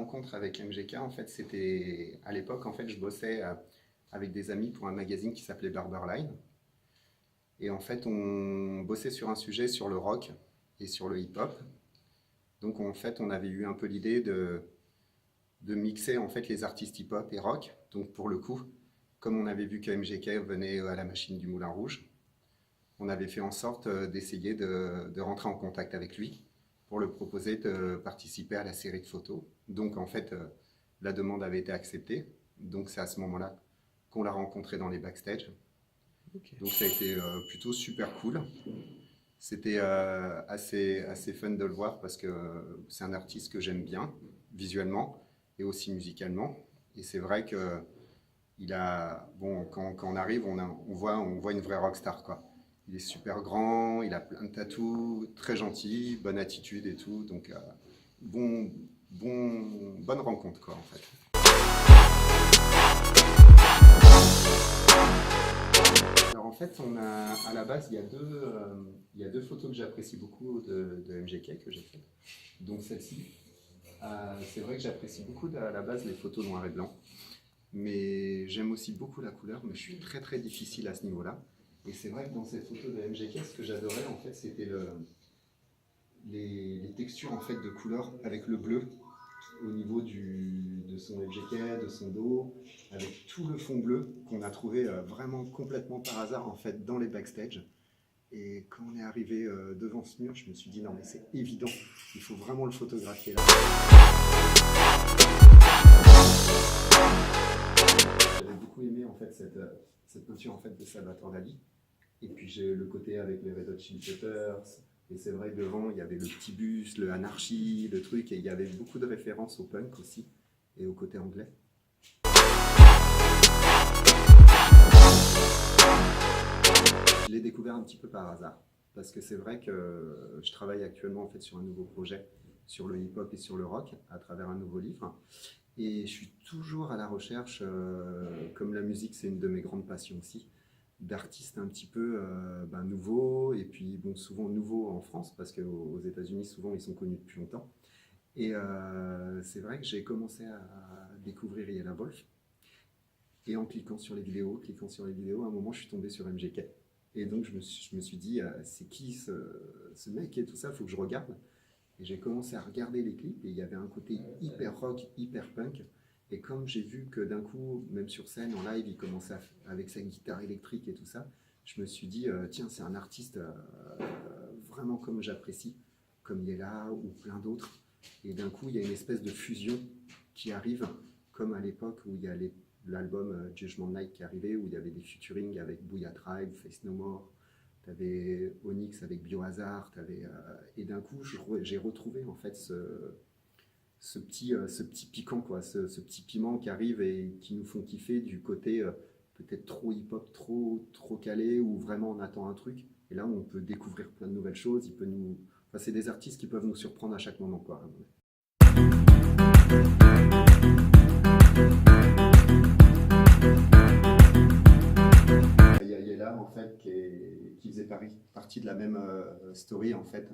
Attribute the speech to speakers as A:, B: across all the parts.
A: rencontre avec MGK, en fait, c'était à l'époque, en fait, je bossais avec des amis pour un magazine qui s'appelait Borderline. Et en fait, on bossait sur un sujet sur le rock et sur le hip-hop. Donc, en fait, on avait eu un peu l'idée de mixer en fait les artistes hip-hop et rock. Donc, pour le coup, comme on avait vu que MGK venait à la machine du Moulin Rouge, on avait fait en sorte d'essayer de rentrer en contact avec lui pour le proposer de participer à la série de photos. Donc en fait, la demande avait été acceptée. Donc c'est à ce moment-là qu'on l'a rencontré dans les backstage. Okay. Donc ça a été plutôt super cool. C'était assez fun de le voir parce que c'est un artiste que j'aime bien, visuellement et aussi musicalement. Et c'est vrai que quand on arrive, on voit une vraie rockstar, quoi. Il est super grand, il a plein de tatous, très gentil, bonne attitude et tout. Donc, bonne rencontre, quoi, en fait. Alors, en fait, à la base, il y a deux photos que j'apprécie beaucoup de MGK que j'ai faites. Donc, celle-ci. C'est vrai que j'apprécie beaucoup à la base les photos noir et blanc. Mais j'aime aussi beaucoup la couleur, mais je suis très très difficile à ce niveau-là. Et c'est vrai que dans cette photo de MGK, ce que j'adorais en fait, c'était les textures en fait de couleurs avec le bleu au niveau de son MGK, de son dos, avec tout le fond bleu qu'on a trouvé vraiment complètement par hasard en fait dans les backstage. Et quand on est arrivé devant ce mur, je me suis dit non mais c'est évident, il faut vraiment le photographier là. J'avais beaucoup aimé en fait cette peinture en fait de Salvatore Dali. Et puis j'ai le côté avec les Red Hot Chili Peppers. Et c'est vrai que devant il y avait le petit bus, le Anarchy, le truc, et il y avait beaucoup de références au punk aussi et au côté anglais. Je l'ai découvert un petit peu par hasard parce que c'est vrai que je travaille actuellement en fait sur un nouveau projet sur le hip-hop et sur le rock à travers un nouveau livre. Et je suis toujours à la recherche, comme la musique c'est une de mes grandes passions aussi, d'artistes un petit peu nouveaux, et puis bon, souvent nouveaux en France, parce qu'aux États-Unis souvent ils sont connus depuis longtemps. Et c'est vrai que j'ai commencé à découvrir Yellow Wolf, et en cliquant sur les vidéos, à un moment je suis tombé sur MGK. Et donc je me suis dit, c'est qui ce mec et tout ça, il faut que je regarde. Et j'ai commencé à regarder les clips et il y avait un côté hyper rock, hyper punk. Et comme j'ai vu que d'un coup, même sur scène, en live, il commençait avec sa guitare électrique et tout ça, je me suis dit, tiens, c'est un artiste vraiment comme j'apprécie, comme Yella ou plein d'autres. Et d'un coup, il y a une espèce de fusion qui arrive, comme à l'époque où il y a l'album Judgment Night qui arrivait, où il y avait des featuring avec Booyah Tribe, Face No More. Tu avais Onyx avec Biohazard, et d'un coup j'ai retrouvé en fait ce petit piquant, quoi, ce petit piment qui arrive et qui nous font kiffer du côté peut-être trop hip-hop, trop calé, ou vraiment on attend un truc. Et là on peut découvrir plein de nouvelles choses. C'est des artistes qui peuvent nous surprendre à chaque moment, quoi. En fait, qui faisait partie de la même story en fait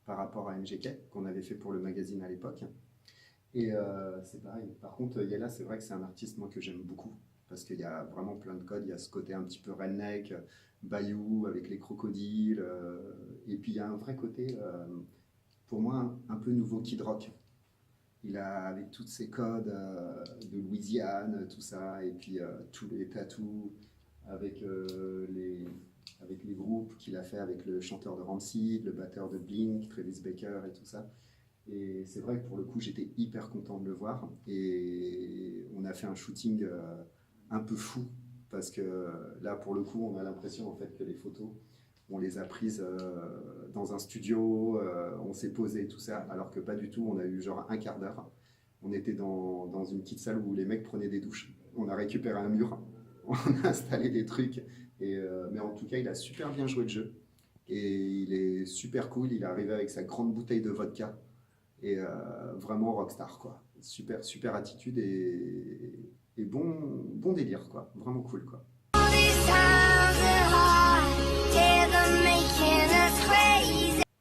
A: par rapport à MGK qu'on avait fait pour le magazine à l'époque. Et c'est pareil. Par contre, Yella, c'est vrai que c'est un artiste moi que j'aime beaucoup parce qu'il y a vraiment plein de codes. Il y a ce côté un petit peu redneck, bayou avec les crocodiles, et puis il y a un vrai côté pour moi un peu nouveau Kid Rock. Il a avec tous ces codes de Louisiane, tout ça, et puis tous les tatous. Avec les groupes qu'il a fait avec le chanteur de Rancid, le batteur de Blink, Travis Baker et tout ça. Et c'est vrai que pour le coup, j'étais hyper content de le voir. Et on a fait un shooting un peu fou, parce que là, pour le coup, on a l'impression en fait que les photos, on les a prises dans un studio, on s'est posé tout ça, alors que pas du tout. On a eu genre un quart d'heure. On était dans une petite salle où les mecs prenaient des douches. On a récupéré un mur. On a installé des trucs, mais en tout cas il a super bien joué le jeu et il est super cool. Il est arrivé avec sa grande bouteille de vodka et vraiment rockstar, quoi. Super attitude et bon délire, quoi. Vraiment cool, quoi.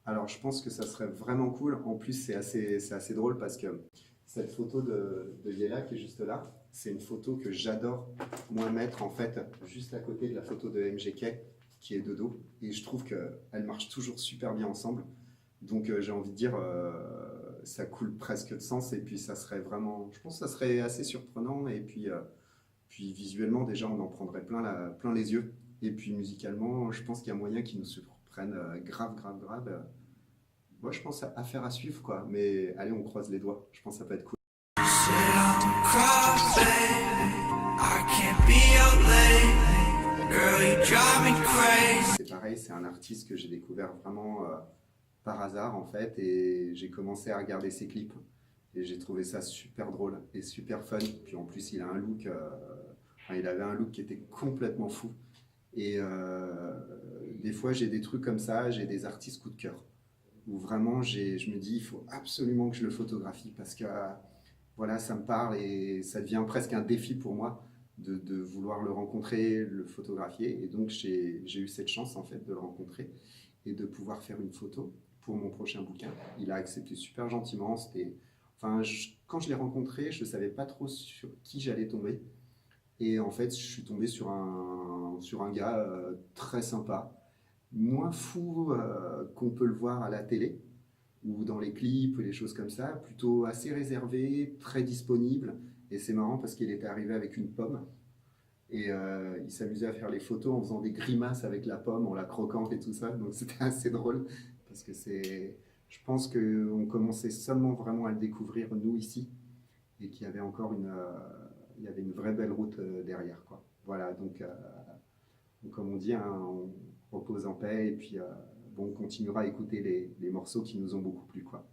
A: Alors je pense que ça serait vraiment cool. En plus c'est assez drôle parce que Cette photo de Yella qui est juste là, c'est une photo que j'adore moi mettre en fait juste à côté de la photo de MGK qui est de dos. Et je trouve qu'elle marche toujours super bien ensemble. Donc j'ai envie de dire, ça coule presque de sens et puis ça serait vraiment, je pense que ça serait assez surprenant et puis visuellement déjà on en prendrait plein les yeux. Et puis musicalement, je pense qu'il y a moyen qu'ils nous surprennent grave. Moi je pense à faire à suivre quoi, mais allez on croise les doigts, je pense que ça peut être cool. C'est pareil, c'est un artiste que j'ai découvert vraiment par hasard en fait et j'ai commencé à regarder ses clips et j'ai trouvé ça super drôle et super fun. Puis en plus il a un look, il avait un look qui était complètement fou et des fois j'ai des trucs comme ça, j'ai des artistes coup de cœur où vraiment je me dis il faut absolument que je le photographie parce que voilà ça me parle et ça devient presque un défi pour moi de vouloir le rencontrer, le photographier et donc j'ai eu cette chance en fait de le rencontrer et de pouvoir faire une photo pour mon prochain bouquin. Il a accepté super gentiment. Enfin, quand je l'ai rencontré, je ne savais pas trop sur qui j'allais tomber. Et en fait, je suis tombé sur un gars très sympa, moins fou qu'on peut le voir à la télé ou dans les clips ou les choses comme ça, plutôt assez réservé, très disponible. Et c'est marrant parce qu'il était arrivé avec une pomme et il s'amusait à faire les photos en faisant des grimaces avec la pomme, en la croquant et tout ça. Donc c'était assez drôle parce que je pense qu'on commençait seulement vraiment à le découvrir nous ici et qu'il y avait encore il y avait une vraie belle route derrière quoi. Voilà donc comme on dit, hein, on repose en paix et puis bon, on continuera à écouter les morceaux qui nous ont beaucoup plu quoi.